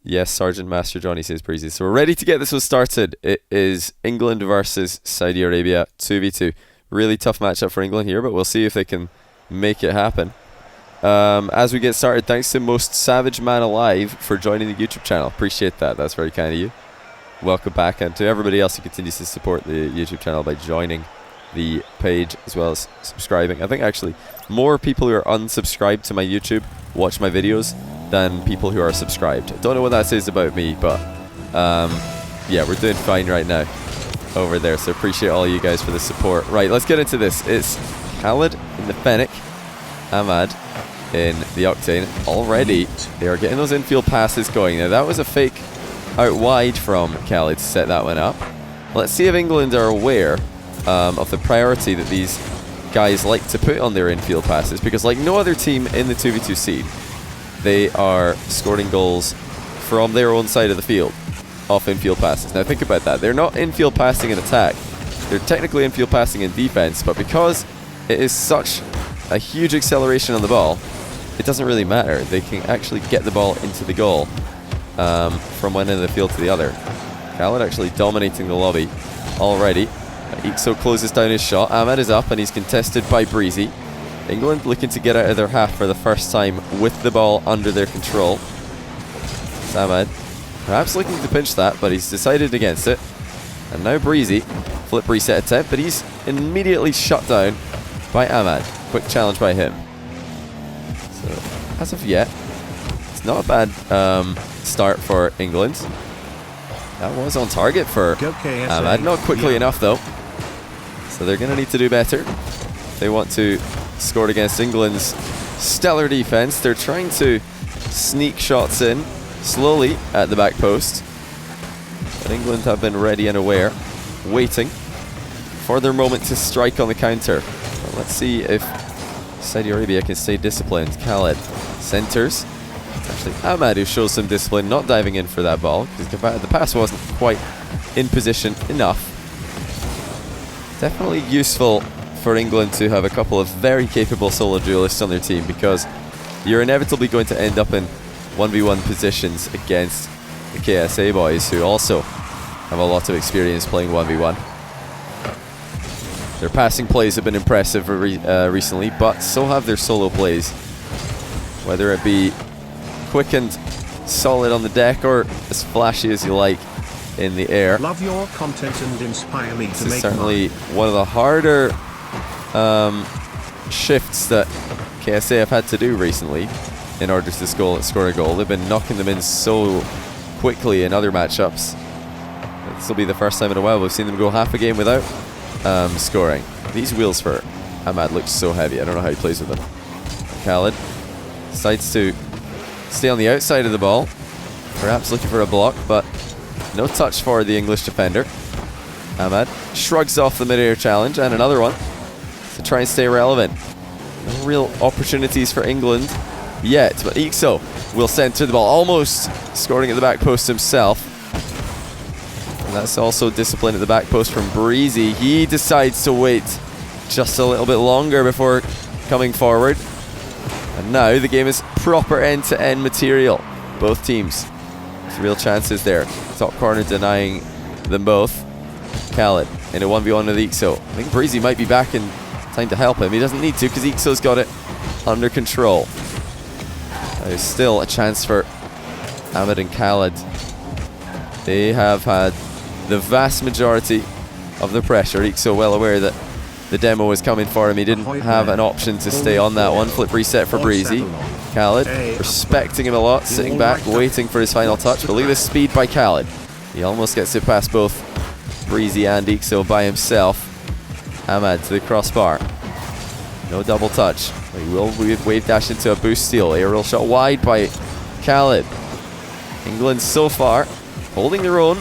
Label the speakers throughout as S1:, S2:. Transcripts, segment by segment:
S1: Yes, Sergeant Master Johnny says Breezy. So we're ready to get this one started. It is England versus Saudi Arabia 2v2. Really tough matchup for England here, but we'll see if they can make it happen. As we get started, thanks to Most Savage Man Alive for joining the YouTube channel. Appreciate that. That's very kind of you. Welcome back, and to everybody else who continues to support the YouTube channel by joining the page as well as subscribing. I think actually more people who are unsubscribed to my YouTube watch my videos than people who are subscribed. I don't know what that says about me, but yeah, we're doing fine right now over there, so appreciate all you guys for the support. Right, let's get into this. It's Khaled in the Fennec, Ahmad in the Octane. Already they are getting those infield passes going. Now that was a fake out wide from Khaled to set that one up. Let's see if England are aware of the priority that these guys like to put on their infield passes, because like no other team in the 2v2 seed, they are scoring goals from their own side of the field off infield passes. Now think about that. They're not infield passing in attack. They're technically infield passing in defense, but because it is such a huge acceleration on the ball, it doesn't really matter. They can actually get the ball into the goal from one end of the field to the other. Khaled actually dominating the lobby already. Ikso closes down his shot. Ahmad is up and he's contested by Breezy. England looking to get out of their half for the first time with the ball under their control. It's Ahmad perhaps looking to pinch that, but he's decided against it. And now Breezy, flip reset attempt, but he's immediately shut down by Ahmad. Quick challenge by him. So as of yet, it's not a bad start for England. That was on target for Ahmad. Not quickly enough though. So they're going to need to do better if they want to score against England's stellar defense. They're trying to sneak shots in slowly at the back post, but England have been ready and aware, waiting for their moment to strike on the counter. Well, let's see if Saudi Arabia can stay disciplined. Khaled centers. It's actually Ahmad who shows some discipline, not diving in for that ball, because the pass wasn't quite in position enough. Definitely useful for England to have a couple of very capable solo duelists on their team, because you're inevitably going to end up in 1v1 positions against the KSA boys, who also have a lot of experience playing 1v1. Their passing plays have been impressive recently, but so have their solo plays, whether it be quick and solid on the deck or as flashy as you like in the air.
S2: Love your content and inspire me
S1: this is certainly one of the harder shifts that KSA have had to do recently in order to score a goal. They've been knocking them in so quickly in other matchups. This will be the first time in a while we've seen them go half a game without scoring. These wheels for Ahmad look so heavy. I don't know how he plays with them. Khaled decides to stay on the outside of the ball, perhaps looking for a block, but no touch for the English defender. Ahmad shrugs off the mid-air challenge, and another one to try and stay relevant. No real opportunities for England yet, but Ikso will center the ball, almost scoring at the back post himself. And that's also discipline at the back post from Breezy. He decides to wait just a little bit longer before coming forward. And now the game is proper end-to-end material. Both teams with real chances there. Top corner denying them both. Khaled in a 1v1 with Ikso. I think Breezy might be back in time to help him. He doesn't need to, because Ikso's got it under control. There's still a chance for Ahmad and Khaled. They have had the vast majority of the pressure. Ikso well aware that the demo was coming for him. He didn't have an option to stay on that one. Flip reset for Breezy. Khaled respecting him a lot, sitting back, waiting for his final touch. But look at the speed by Khaled. He almost gets it past both Breezy and Ikso by himself. Ahmad to the crossbar. No double touch. He will wave dash into a boost steal. Aerial shot wide by Khaled. England so far holding their own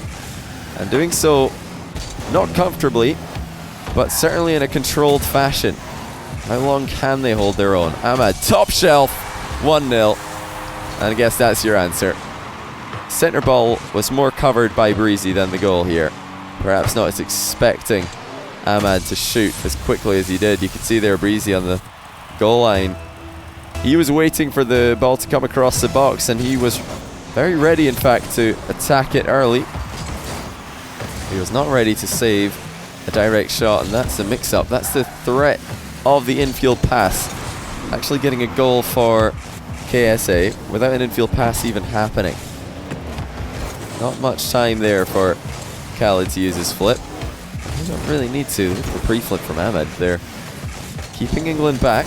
S1: and doing so not comfortably, but certainly in a controlled fashion. How long can they hold their own? Ahmad, top shelf, 1-0. And I guess that's your answer. Centre ball was more covered by Breezy than the goal here. Perhaps not as expecting Ahmad to shoot as quickly as he did. You could see there Breezy on the goal line. He was waiting for the ball to come across the box, and he was Very ready, in fact, to attack it early. He was not ready to save a direct shot, and that's the mix-up. That's the threat of the infield pass. Actually getting a goal for KSA without an infield pass even happening. Not much time there for Khalid to use his flip. He don't really need to. Look at the pre-flip from Ahmed there. Keeping England back.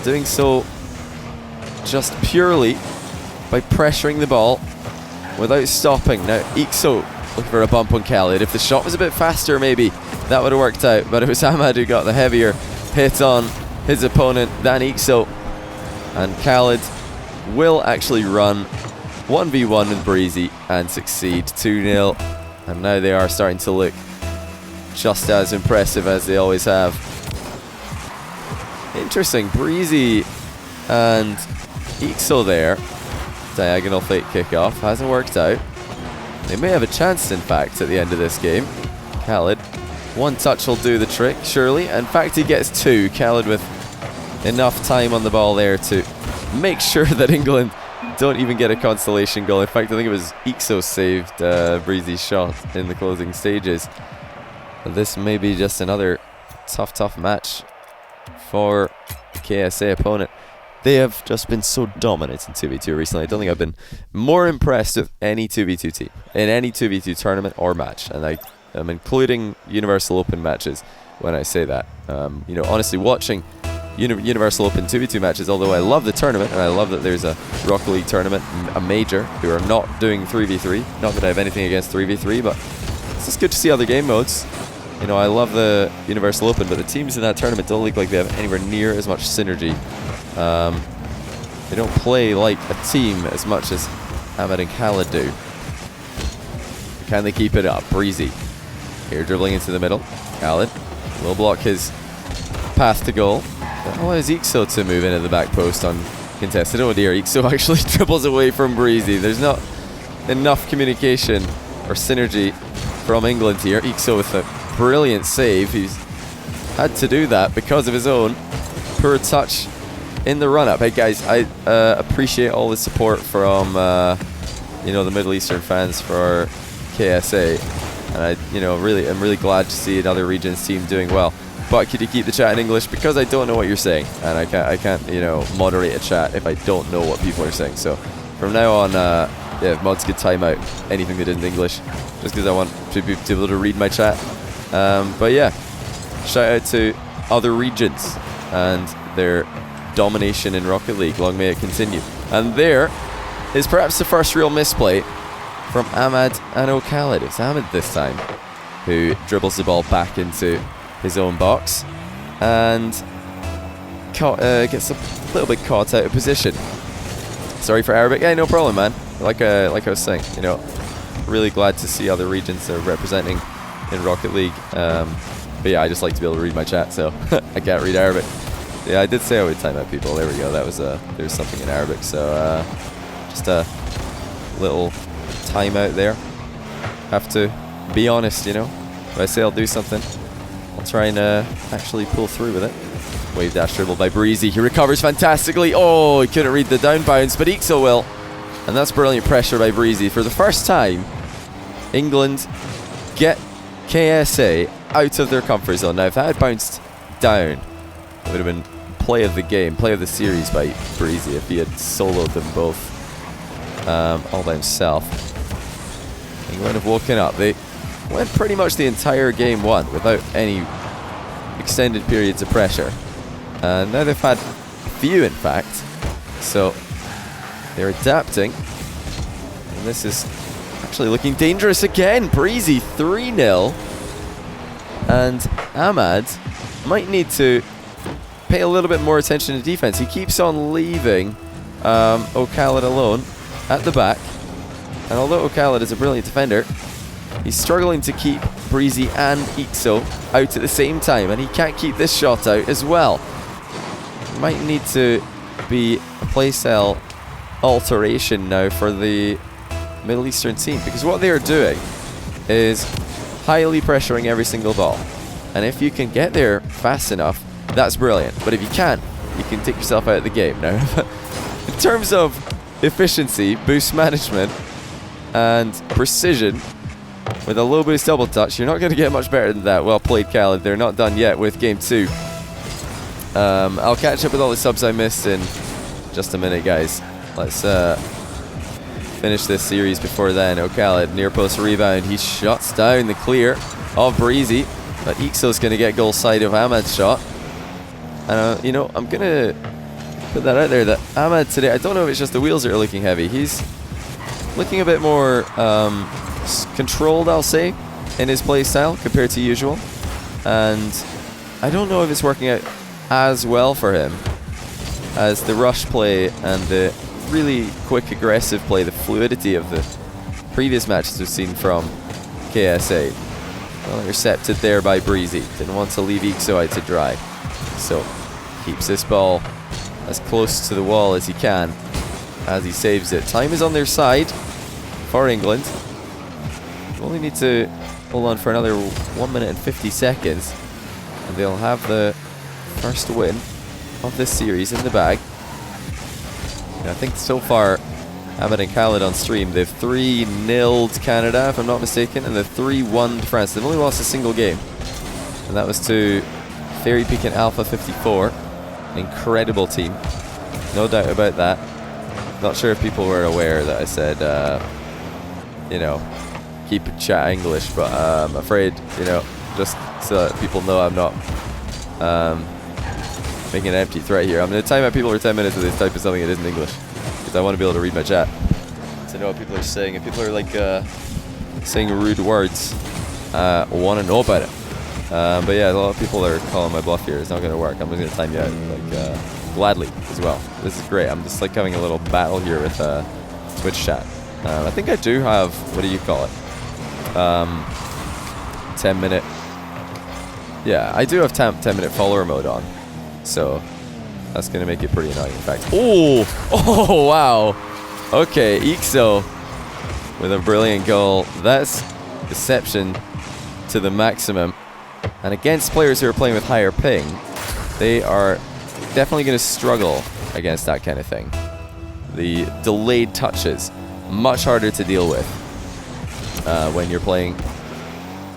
S1: Doing so just purely by pressuring the ball without stopping. Now Ikso looking for a bump on Khalid. If the shot was a bit faster, maybe that would have worked out, but it was Ahmed who got the heavier hit on his opponent than Ikso. And Khalid will actually run 1v1 with Breezy and succeed. 2-0. And now they are starting to look just as impressive as they always have. Interesting. Breezy and Ikso there. Diagonal fake kickoff. Hasn't worked out. They may have a chance, in fact, at the end of this game. Khalid. One touch will do the trick, surely. In fact, he gets two. Khalid with enough time on the ball there to make sure that England don't even get a consolation goal. In fact, I think it was Ikso saved Breezy's shot in the closing stages. But this may be just another tough match for the KSA opponent. They have just been so dominant in 2v2 recently. I don't think I've been more impressed with any 2v2 team in any 2v2 tournament or match. And I'm including Universal Open matches when I say that. You know, honestly, watching Universal Open 2v2 matches, although I love the tournament and I love that there's a Rocket League tournament, a major, who are not doing 3v3. Not that I have anything against 3v3, but it's just good to see other game modes. You know, I love the Universal Open, but the teams in that tournament don't look like they have anywhere near as much synergy. They don't play like a team as much as Ahmed and Khalid do. Can they keep it up? Breezy here dribbling into the middle. Khalid will block his path to goal. That allows Ikso to move into the back post on contested. Oh dear, Ikso actually dribbles away from Breezy. There's not enough communication or synergy from England here. Ikso with a brilliant save. He's had to do that because of his own poor touch in the run-up. Hey guys, I appreciate all the support from you know, the Middle Eastern fans for KSA, and I'm really glad to see another region's team doing well. But could you keep the chat in English, because I don't know what you're saying, and I can't you know, moderate a chat if I don't know what people are saying. So from now on, yeah, mods could time out anything that isn't English, just because I want to be able to read my chat. But yeah, shout out to other regions and their domination in Rocket League. Long may it continue. And there is perhaps the first real misplay from Ahmed and Khalid. It's Ahmed this time who dribbles the ball back into his own box and gets a little bit caught out of position. Sorry for Arabic. Yeah, no problem, man. Like I was saying, you know, really glad to see other regions are representing in Rocket League. But yeah, I just like to be able to read my chat, so I can't read Arabic. Yeah, I did say I would time out people. There we go. That was there's something in Arabic. So just a little timeout there. Have to be honest, you know. If I say I'll do something, I'll try and actually pull through with it. Wave dash dribble by Breezy. He recovers fantastically. Oh, he couldn't read the down bounce, but Ikso will. And that's brilliant pressure by Breezy. For the first time, England get KSA out of their comfort zone. Now, if that had bounced down, it would have been play of the game, play of the series by Breezy if he had soloed them both all by himself. England have woken up. They went pretty much the entire game one without any extended periods of pressure. And now they've had a few, in fact. So they're adapting. And this is actually looking dangerous again. Breezy 3-0. And Ahmed might need to pay a little bit more attention to defense. He keeps on leaving Khalid alone at the back. And although Khalid is a brilliant defender, he's struggling to keep Breezy and Ikso out at the same time, and he can't keep this shot out as well. Might need to be a playstyle alteration now for the Middle Eastern team, because what they are doing is highly pressuring every single ball. And if you can get there fast enough, that's brilliant. But if you can't, you can take yourself out of the game. Now, in terms of efficiency, boost management, and precision with a low boost double touch. You're not going to get much better than that. Well played, Khaled. They're not done yet with game 2. I'll catch up with all the subs I missed in just a minute, guys. Let's finish this series before then. Oh, Khaled, near post rebound. He shuts down the clear of Breezy, but Ixo's going to get goal side of Ahmad's shot. And, you know, I'm going to put that out there that Ahmad today, I don't know if it's just the wheels that are looking heavy. He's looking a bit more controlled, I'll say, in his play style compared to usual. And I don't know if it's working out as well for him as the rush play and the really quick aggressive play, the fluidity of the previous matches we've seen from KSA. Well intercepted there by Breezy. Didn't want to leave Ixo out to dry. So keeps this ball as close to the wall as he can as he saves it. Time is on their side for England. They only need to hold on for another 1 minute and 50 seconds and they'll have the first win of this series in the bag. And I think so far, Ahmed and Khaled on stream, they've 3-0'd Canada, if I'm not mistaken, and they've 3-1'd France. They've only lost a single game, and that was to Fairy Peak and Alpha 54. An incredible team, no doubt about that. Not sure if people were aware that I said, you know, keep chat English, but I'm afraid, you know, just so that people know I'm not making an empty threat here. I'm going to time out people for 10 minutes if they type in something that isn't English, because I want to be able to read my chat to know what people are saying. If people are like saying rude words, want to know about it. But yeah, a lot of people are calling my bluff here. It's not going to work. I'm just going to time you out, like, gladly as well. This is great. I'm just like having a little battle here with Twitch chat. I think I do have, what do you call it? 10 minute. Yeah, I do have 10 minute follower mode on. So that's going to make it pretty annoying, in fact. Oh, wow. Okay, Ixo with a brilliant goal. That's deception to the maximum. And against players who are playing with higher ping, they are definitely going to struggle against that kind of thing. The delayed touches, much harder to deal with when you're playing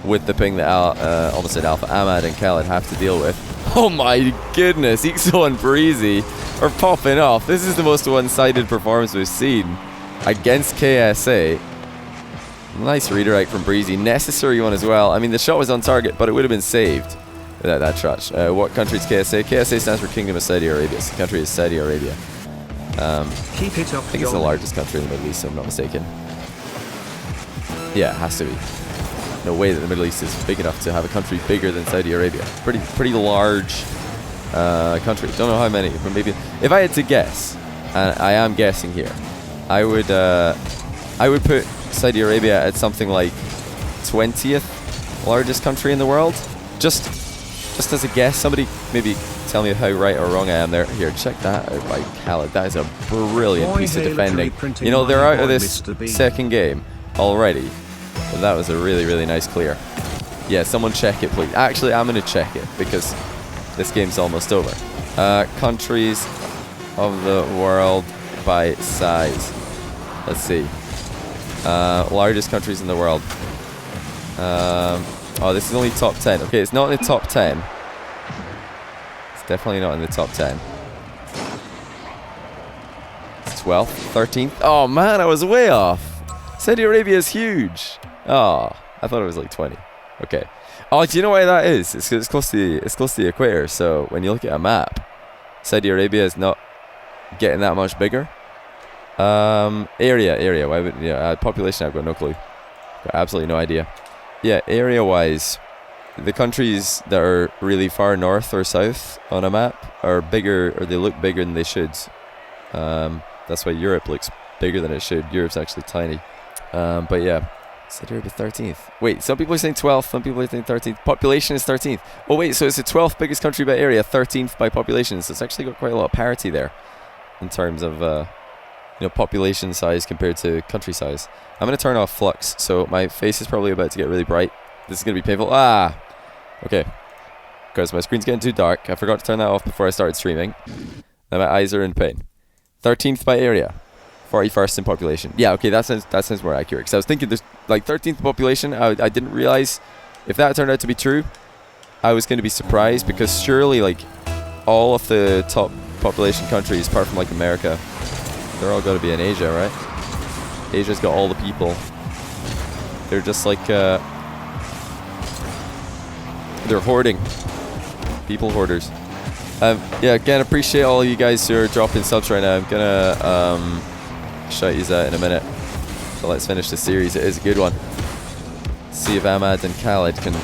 S1: with the ping that almost said Alpha Ahmad and Khaled have to deal with. Oh my goodness, Ixo and Breezy are popping off. This is the most one-sided performance we've seen against KSA. Nice redirect from Breezy, necessary one as well. I mean, the shot was on target, but it would have been saved without that touch. What country is KSA? KSA stands for Kingdom of Saudi Arabia. So the country is Saudi Arabia.
S2: Keep it up.
S1: I think it's the largest country in the Middle East, if I'm not mistaken. Yeah, it has to be. No way that the Middle East is big enough to have a country bigger than Saudi Arabia. Pretty large country. Don't know how many, but maybe if I had to guess, and I am guessing here, I would put Saudi Arabia at something like 20th largest country in the world. Just as a guess. Somebody maybe tell me how right or wrong I am there. Here, check that out by Khaled. That is a brilliant piece of defending. You know, they're out of this second game already. But that was a really, really nice clear. Yeah, someone check it, please. Actually, I'm going to check it because this game's almost over. Countries of the world by size. Let's see. Largest countries in the world. Oh, this is only top 10. Okay, it's not in the top 10. It's definitely not in the top 10. It's 12th, 13th. Oh man, I was way off. Saudi Arabia is huge. Oh, I thought it was like 20. Okay. Oh, do you know why that is? It's 'cause it's close to the equator. So when you look at a map, Saudi Arabia is not getting that much bigger. Area. Why would population? I've got no clue. Got absolutely no idea. Yeah, area-wise, the countries that are really far north or south on a map are bigger, or they look bigger than they should. That's why Europe looks bigger than it should. Europe's actually tiny. But yeah, Saudi Arabia 13th. Wait, some people are saying 12th, some people are saying 13th. Population is 13th. Oh wait, so it's the 12th biggest country by area, 13th by population. So it's actually got quite a lot of parity there in terms of population size compared to country size. I'm going to turn off flux, so my face is probably about to get really bright. This is going to be painful. Okay. Because my screen's getting too dark. I forgot to turn that off before I started streaming. Now my eyes are in pain. 13th by area. 41st in population. Yeah, okay, that sounds more accurate. Because I was thinking there's like 13th in population. I didn't realize if that turned out to be true, I was going to be surprised, because surely like all of the top population countries, apart from like America, they're all got to be in Asia, right? Asia's got all the people. They're just like they're hoarding. People hoarders. Yeah, again, appreciate all you guys who are dropping subs right now. I'm gonna shout you out in a minute. So let's finish the series. It is a good one. See if Ahmad and Khaled can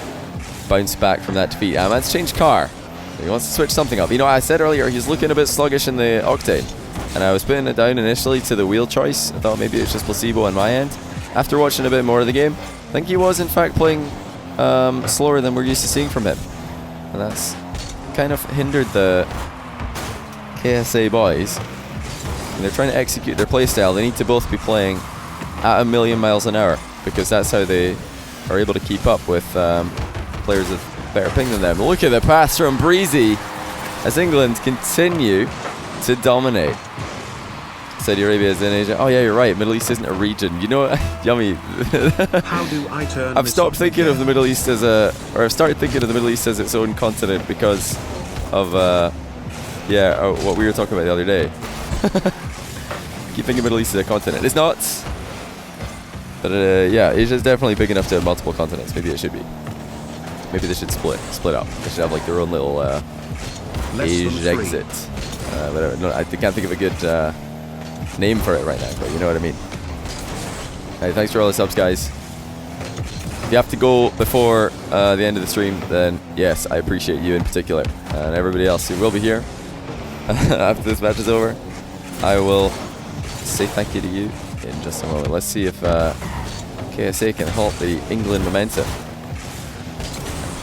S1: bounce back from that defeat. Ahmad's changed car. He wants to switch something up. You know, I said earlier he's looking a bit sluggish in the Octane, and I was putting it down initially to the wheel choice. I thought maybe it's just placebo on my end. After watching a bit more of the game, I think he was in fact playing slower than we're used to seeing from him, and that's kind of hindered the KSA boys. And they're trying to execute their playstyle. They need to both be playing at 1,000,000 miles an hour, because that's how they are able to keep up with players with better ping than them. Look at the pass from Breezy as England continue to dominate. Saudi Arabia is in Asia. Oh yeah, you're right. Middle East isn't a region. You know what? Yummy.
S2: How do I turn
S1: I've stopped thinking of the Middle East as I've started thinking of the Middle East as its own continent because of what we were talking about the other day. Keep thinking Middle East is a continent. It's not. But yeah, Asia's definitely big enough to have multiple continents. Maybe it should be. Maybe they should split up. They should have like their own little Asia exit. Whatever. No, I can't think of a good name for it right now, but you know what I mean. Hey, thanks for all the subs, guys. If you have to go before the end of the stream, then yes, I appreciate you in particular, and everybody else who will be here after this match is over. I will say thank you to you in just a moment. Let's see if KSA can halt the England momentum.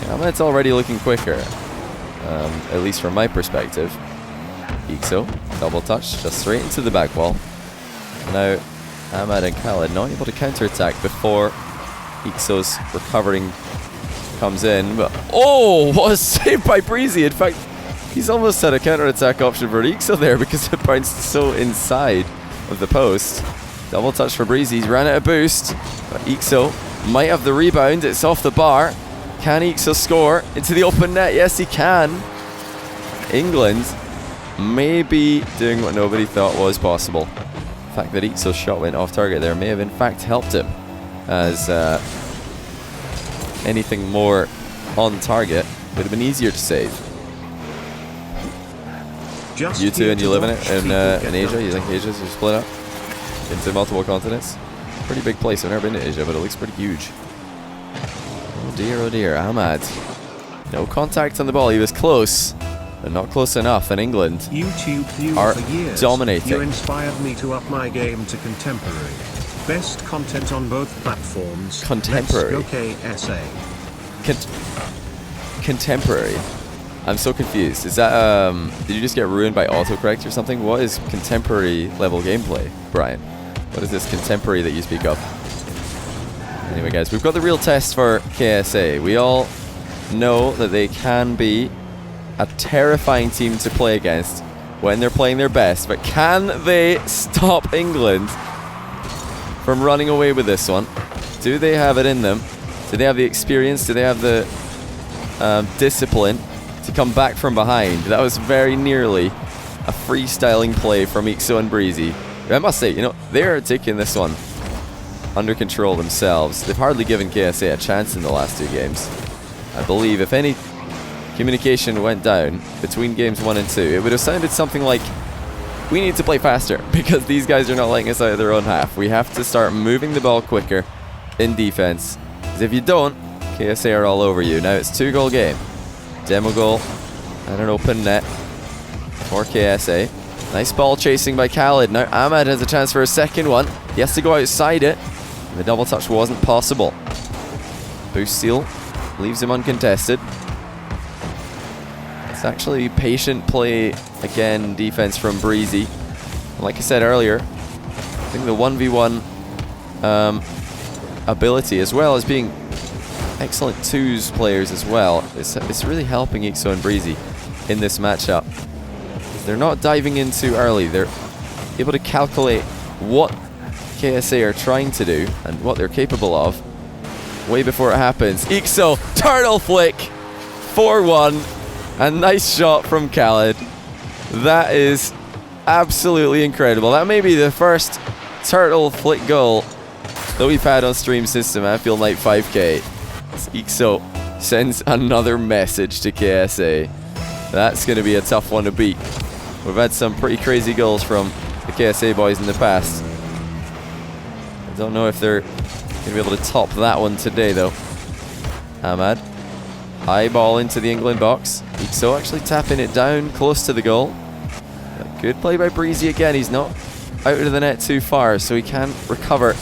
S1: It's already looking quicker, at least from my perspective. Ixo, double touch, just straight into the back wall. Now, Ahmad and Khaled not able to counter-attack before Ixo's recovering comes in. But oh, what a save by Breezy! In fact, he's almost had a counter-attack option for Ixo there because it bounced so inside of the post. Double touch for Breezy. He's ran out of boost, but Ixo might have the rebound. It's off the bar. Can Ixo score into the open net? Yes, he can. England may be doing what nobody thought was possible. The fact that Ixo's shot went off target there may have in fact helped him, as anything more on target would have been easier to save. You two, and you live in it in Asia? You think Asia's split up into multiple continents? Pretty big place. I've never been to Asia, but it looks pretty huge. Oh dear, Ahmad. No contact on the ball. He was close, but not close enough, and England
S2: YouTube
S1: are
S2: for years.
S1: dominating.
S2: You inspired me to up my game to contemporary. Best content on both platforms.
S1: Contemporary.
S2: Let's go KSA.
S1: Contemporary. I'm so confused. Is that did you just get ruined by autocorrect or something? What is contemporary level gameplay, Brian? What is this contemporary that you speak of? Anyway, guys, we've got the real test for KSA. We all know that they can be a terrifying team to play against when they're playing their best, but can they stop England from running away with this one? Do they have it in them? Do they have the experience? Do they have the discipline to come back from behind? That was very nearly a freestyling play from Ixo and Breezy. I must say, you know, they're taking this one under control themselves. They've hardly given KSA a chance in the last two games. I believe if any communication went down between games 1 and 2, it would have sounded something like, we need to play faster because these guys are not letting us out of their own half. We have to start moving the ball quicker in defense, because if you don't, KSA are all over you. Now it's 2-goal game. Demo goal and an open net for KSA. Nice ball chasing by Khaled. Now Ahmad has a chance for a second one. He has to go outside it. The double touch wasn't possible. Boost steal leaves him uncontested. It's actually patient play again, defense from Breezy. Like I said earlier, I think the 1v1 ability, as well as being excellent twos players as well, it's really helping Ixo and Breezy in this matchup. They're not diving in too early. They're able to calculate what KSA are trying to do and what they're capable of way before it happens. Ixo, turtle flick, 4-1, a nice shot from Khaled. That is absolutely incredible. That may be the first turtle flick goal that we've had on stream since the Manfield Night 5K. Ixo sends another message to KSA. That's going to be a tough one to beat. We've had some pretty crazy goals from the KSA boys in the past. I don't know if they're going to be able to top that one today, though. Ahmad. High ball into the England box. Ixo actually tapping it down close to the goal. Good play by Breezy again. He's not out of the net too far, so he can recover,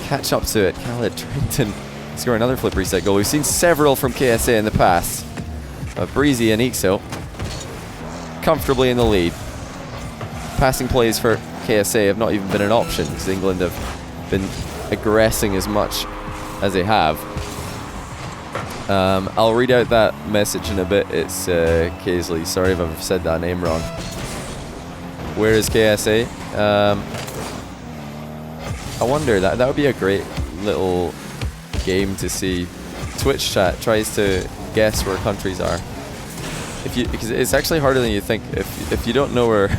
S1: catch up to it. Khaled trying to score another flip reset goal. We've seen several from KSA in the past. Breezy and Ixo comfortably in the lead. Passing plays for KSA have not even been an option because England have been aggressing as much as they have. I'll read out that message in a bit. It's Kaisley. Sorry if I've said that name wrong. Where is KSA? I wonder, that would be a great little game to see. Twitch chat tries to guess where countries are. Because it's actually harder than you think. If you don't know where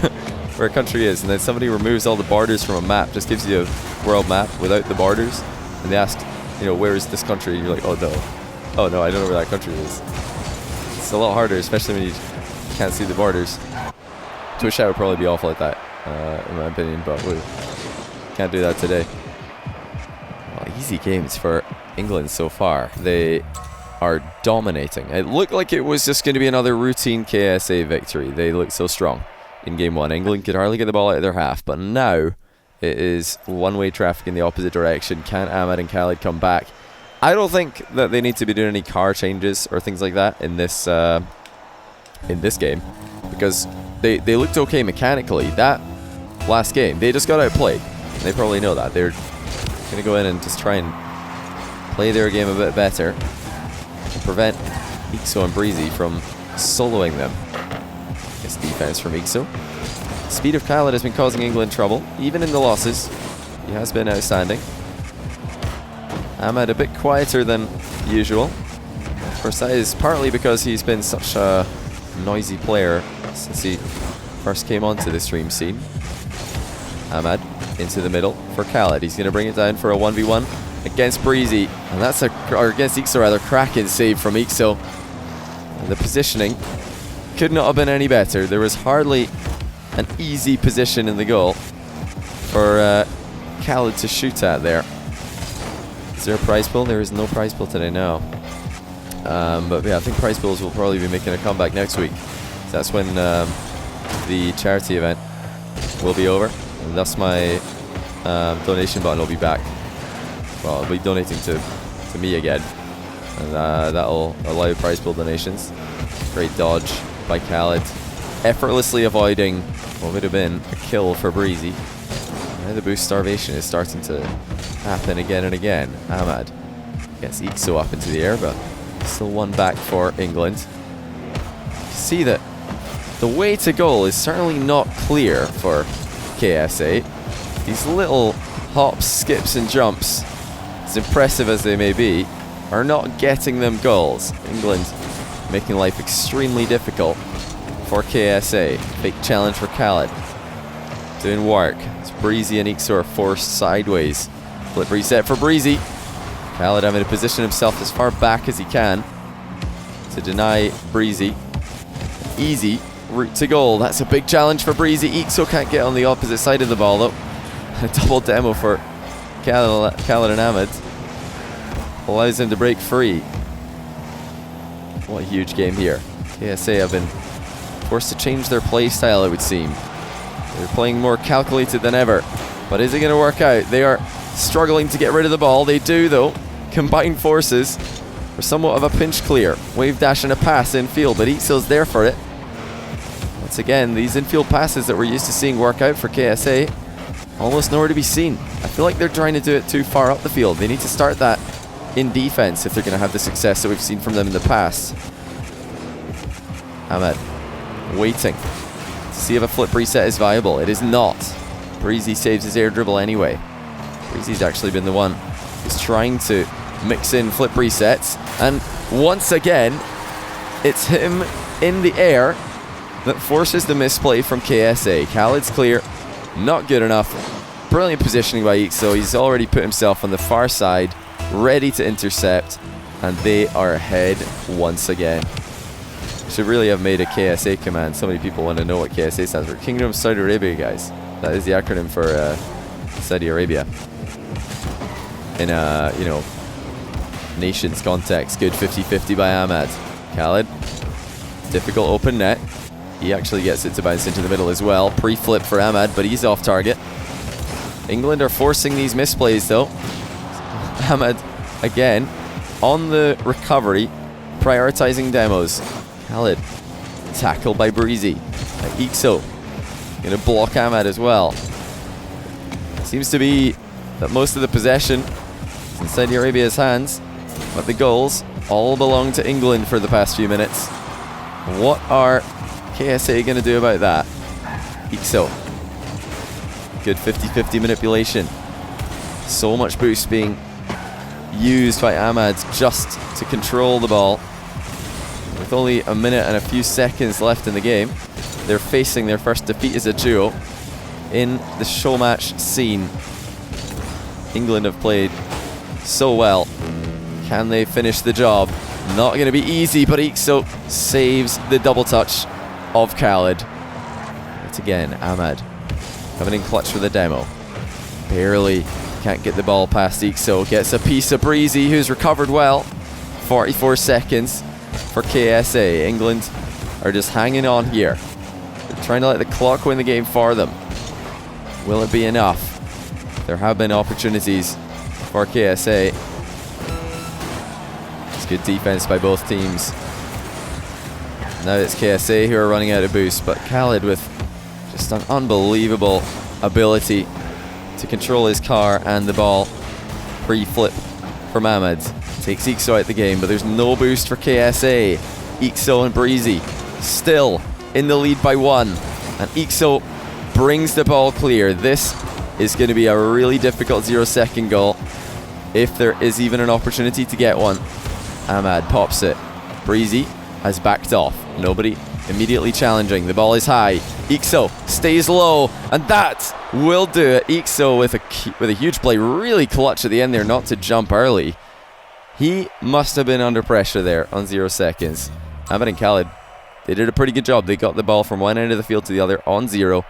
S1: where a country is, and then somebody removes all the borders from a map, just gives you a world map without the borders, and they ask, where is this country? And you're like, oh no, I don't know where that country is. It's a lot harder, especially when you can't see the borders. Twitch chat would probably be awful at that, in my opinion, but we can't do that today. Well, easy games for England so far. They are dominating. It looked like it was just going to be another routine KSA victory. They looked so strong in game one. England could hardly get the ball out of their half, but now it is one-way traffic in the opposite direction. Can Ahmad and Khaled come back? I don't think that they need to be doing any car changes or things like that in this game, because they looked okay mechanically. That last game, they just got outplayed. They probably know that. They're going to go in and just try and play their game a bit better and prevent Ixo and Breezy from soloing them. It's defense from Ixo. Speed of Khaled has been causing England trouble, even in the losses. He has been outstanding. Ahmad a bit quieter than usual. Of course, that is partly because he's been such a noisy player since he first came onto the stream scene. Ahmad into the middle for Khaled. He's going to bring it down for a 1v1 against Breezy. And that's against Ixo rather, cracking save from Ixo. And the positioning could not have been any better. There was hardly an easy position in the goal for Khaled to shoot at there. Is there a prize pool? There is no prize pool today, no. But yeah, I think prize pools will probably be making a comeback next week. So that's when the charity event will be over. And thus my donation button will be back. Well, I'll be donating to me again. And that'll allow prize pool donations. Great dodge by Khaled. Effortlessly avoiding what would have been a kill for Breezy. Now the boost starvation is starting to happen again and again. Ahmad gets Ixo up into the air, but still one back for England. See that the way to goal is certainly not clear for KSA. These little hops, skips and jumps, as impressive as they may be, are not getting them goals. England making life extremely difficult for KSA. Big challenge for Khaled. Doing work. It's Breezy and Ixo are forced sideways. Flip reset for Breezy. Khaled having to position himself as far back as he can to deny Breezy. Easy route to goal. That's a big challenge for Breezy. Ixo can't get on the opposite side of the ball though. A double demo for Khaled and Ahmad. Allows him to break free. What a huge game here. KSA have been forced to change their play style, it would seem. They're playing more calculated than ever. But is it going to work out? They are struggling to get rid of the ball. They do, though. Combined forces for somewhat of a pinch clear. Wave dash and a pass infield, but Ixo's there for it. Once again, these infield passes that we're used to seeing work out for KSA, almost nowhere to be seen. I feel like they're trying to do it too far up the field. They need to start that in defense if they're going to have the success that we've seen from them in the past. Ahmad waiting to see if a flip reset is viable. It is not. Breezy saves his air dribble anyway. Breezy's actually been the one who's trying to mix in flip resets. And once again, it's him in the air that forces the misplay from KSA. Khaled's clear. Not good enough. Brilliant positioning by Ixo. He's already put himself on the far side, ready to intercept. And they are ahead once again. Should really have made a KSA command. So many people want to know what KSA stands for. Kingdom of Saudi Arabia, guys. That is the acronym for Saudi Arabia. In a, nations context. Good 50-50 by Ahmad. Khaled. Difficult open net. He actually gets it to bounce into the middle as well. Pre-flip for Ahmad, but he's off target. England are forcing these misplays though. Ahmad, again, on the recovery, prioritizing demos. Khaled, tackled by Breezy. Ixo, gonna block Ahmad as well. Seems to be that most of the possession is in Saudi Arabia's hands, but the goals all belong to England for the past few minutes. What are KSA gonna do about that? Ixo, good 50-50 manipulation. So much boost being used by Ahmad just to control the ball. With only a minute and a few seconds left in the game, they're facing their first defeat as a duo in the show match scene. England have played so well. Can they finish the job? Not going to be easy, but Ixo saves the double touch of Khaled. Yet again, Ahmad coming in clutch for the demo. Barely can't get the ball past Ixo. Gets a piece of Breezy, who's recovered well. 44 seconds for KSA. England are just hanging on here. They're trying to let the clock win the game for them. Will it be enough? There have been opportunities for KSA. It's good defense by both teams. Now it's KSA who are running out of boost, but Khaled with just an unbelievable ability to control his car and the ball. Pre-flip from Ahmad. Takes Ixo out the game, but there's no boost for KSA. Ixo and Breezy still in the lead by 1. And Ixo brings the ball clear. This is going to be a really difficult 0-second goal, if there is even an opportunity to get one. Ahmad pops it. Breezy has backed off. Nobody immediately challenging. The ball is high. Ixo stays low, and that will do it. Ixo with a huge play, really clutch at the end there, not to jump early. He must have been under pressure there on 0 seconds. Ahmad and Khaled, they did a pretty good job. They got the ball from one end of the field to the other on 0,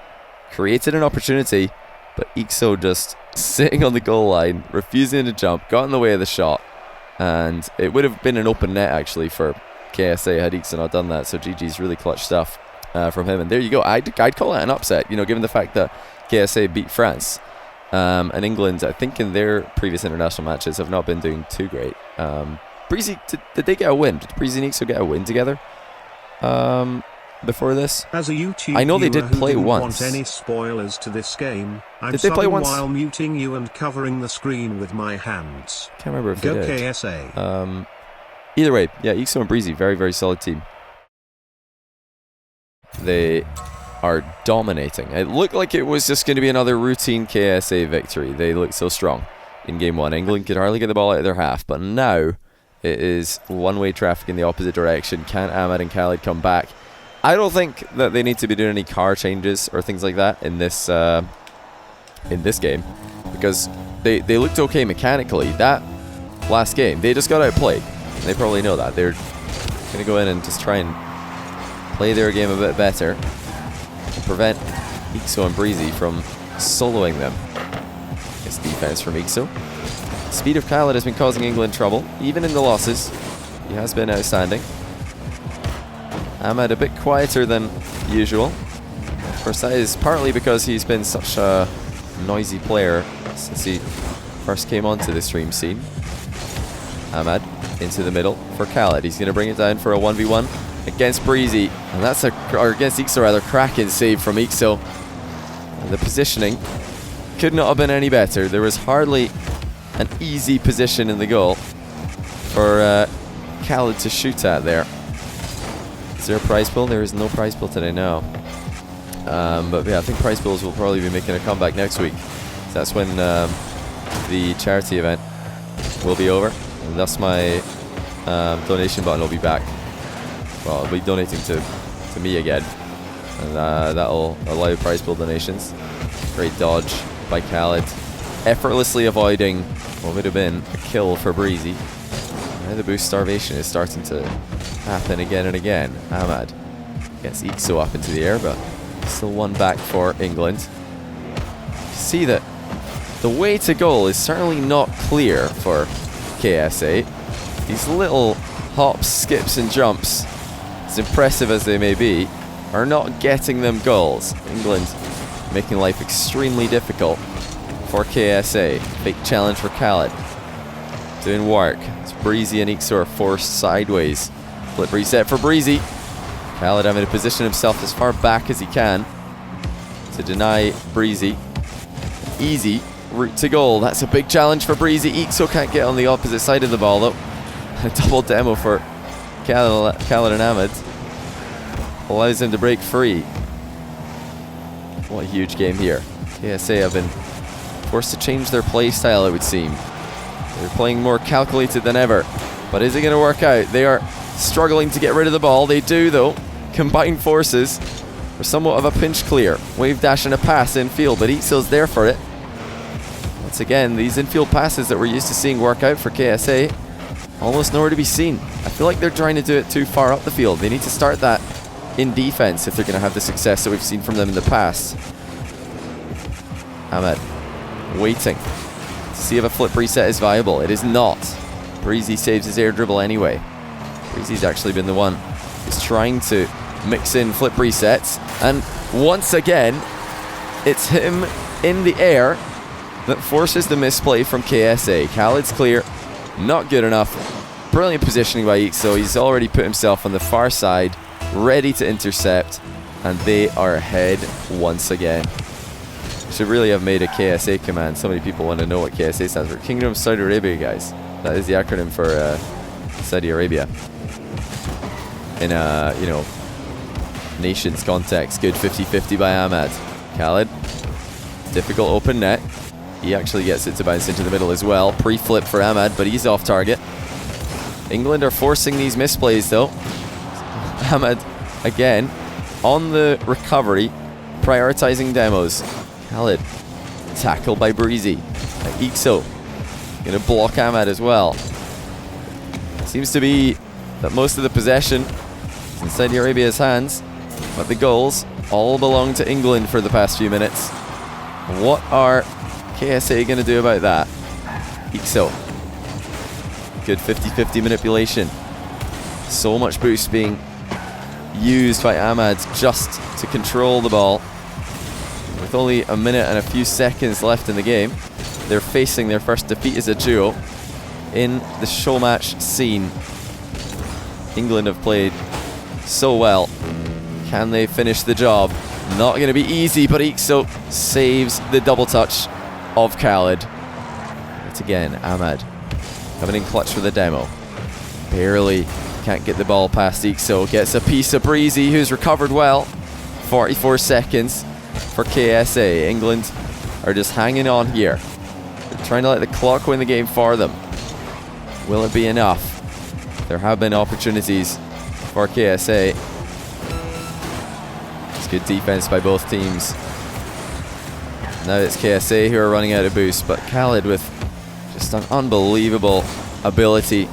S1: created an opportunity, but Ixo just sitting on the goal line, refusing to jump, got in the way of the shot, and it would have been an open net actually for KSA had Ixo not done that. So GG's, really clutch stuff from him. And there you go. I'd call it an upset, given the fact that KSA beat France. And England, I think in their previous international matches, have not been doing too great. Breezy, did they get a win? Did Breezy and Ixo get a win together before this?
S2: As a YouTube
S1: I know they did play once.
S2: Want any spoilers to this game? I'm
S1: did they play once
S2: while muting you and covering the screen with my hands.
S1: Can't remember if
S2: Go
S1: they did.
S2: KSA.
S1: Either way, yeah, Ixo and Breezy, very, very solid team. They are dominating. It looked like it was just going to be another routine KSA victory. They looked so strong in game 1. England could hardly get the ball out of their half, but now it is one-way traffic in the opposite direction. Can Ahmad and Khaled come back? I don't think that they need to be doing any car changes or things like that in this game, because they looked okay mechanically. That last game, they just got outplayed. They probably know that. They're going to go in and just try and play their game a bit better to prevent Ixo and Breezy from soloing them. It's defense from Ixo. Speed of Khaled has been causing England trouble, even in the losses. He has been outstanding. Ahmad a bit quieter than usual. Of course, that is partly because he's been such a noisy player since he first came onto the stream scene. Ahmad into the middle for Khaled. He's going to bring it down for a 1v1 against Breezy. And that's against Ixo rather, cracking save from Ixo. And the positioning could not have been any better. There was hardly an easy position in the goal for Khaled to shoot at there. Is there a prize pool? There is no prize pool today, no. But yeah, I think Prize Pools will probably be making a comeback next week. So that's when the charity event will be over, and thus my donation button will be back. Well, I'll be donating to me again, and that'll allow prize pool donations. Great dodge by Khaled, effortlessly avoiding what would have been a kill for Breezy. Now the boost starvation is starting to happen again and again. Ahmad gets Ixo up into the air, but still one back for England. You see that the way to goal is certainly not clear for KSA. These little hops, skips and jumps, as impressive as they may be, are not getting them goals. England making life extremely difficult for KSA. Big challenge for Khaled. Doing work. It's Breezy and Ixo are forced sideways. Flip reset for Breezy. Khaled having to position himself as far back as he can to deny Breezy. Easy route to goal. That's a big challenge for Breezy. Ixo can't get on the opposite side of the ball though. A double demo for Khaled and Ahmed allows him to break free. What a huge game here. KSA have been forced to change their play style, it would seem. They're playing more calculated than ever. But is it going to work out? They are struggling to get rid of the ball. They do though. Combined forces for somewhat of a pinch clear. Wave dash and a pass infield, but Ixo's there for it. Once again, these infield passes that we're used to seeing work out for KSA, almost nowhere to be seen. I feel like they're trying to do it too far up the field. They need to start that in defense if they're going to have the success that we've seen from them in the past. Ahmed waiting to see if a flip reset is viable. It is not. Breezy saves his air dribble anyway. Breezy's actually been the one who's trying to mix in flip resets, and once again it's him in the air that forces the misplay from KSA. Khaled's clear, not good enough. Brilliant positioning by Ixo. He's already put himself on the far side, ready to intercept, and they are ahead once again. Should really have made a KSA command. So many people want to know what KSA stands for. Kingdom of Saudi Arabia, guys. That is the acronym for Saudi Arabia. In a, nations context. Good 50-50 by Ahmad. Khaled, difficult open net. He actually gets it to bounce into the middle as well. Pre-flip for Ahmad, but he's off target. England are forcing these misplays though. Ahmad, again, on the recovery, prioritizing demos. Khaled, tackled by Breezy. Ixo, gonna block Ahmad as well. Seems to be that most of the possession is in Saudi Arabia's hands, but the goals all belong to England for the past few minutes. What are KSA going to do about that? Ixo, good 50-50 manipulation. So much boost being used by Ahmad just to control the ball. With only a minute and a few seconds left in the game, they're facing their first defeat as a duo in the show match scene. England have played so well. Can they finish the job? Not going to be easy, but Ixo saves the double touch of Khaled. Yet again, Ahmad coming in clutch for the demo. Barely can't get the ball past Ixo. Gets a piece of Breezy, who's recovered well. 44 seconds for KSA. England are just hanging on here. They're trying to let the clock win the game for them. Will it be enough? There have been opportunities for KSA. It's good defense by both teams. Now it's KSA who are running out of boost, but Khaled with just an unbelievable ability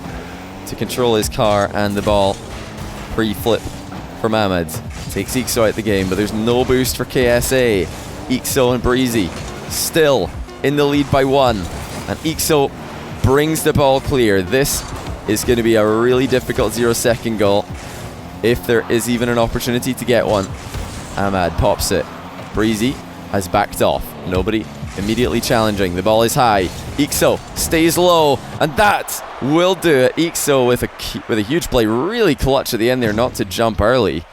S1: to control his car and the ball. Pre-flip from Ahmed. Takes Ixo out the game, but there's no boost for KSA. Ixo and Breezy still in the lead by 1. And Ixo brings the ball clear. This is going to be a really difficult 0-second goal, if there is even an opportunity to get one. Ahmad pops it. Breezy has backed off. Nobody immediately challenging. The ball is high. Ixo stays low, and that will do it. Ixo with a huge play, really clutch at the end there not to jump early.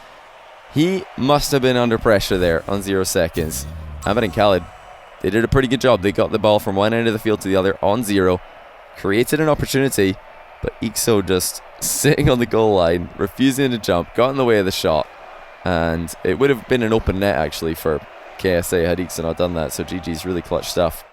S1: He must have been under pressure there on 0 seconds. Ahmad and Khaled, they did a pretty good job. They got the ball from one end of the field to the other on 0, created an opportunity, but Ixo just sitting on the goal line, refusing to jump, got in the way of the shot. and it would have been an open net actually for KSA had Iksa not done that. So GG's really clutch stuff.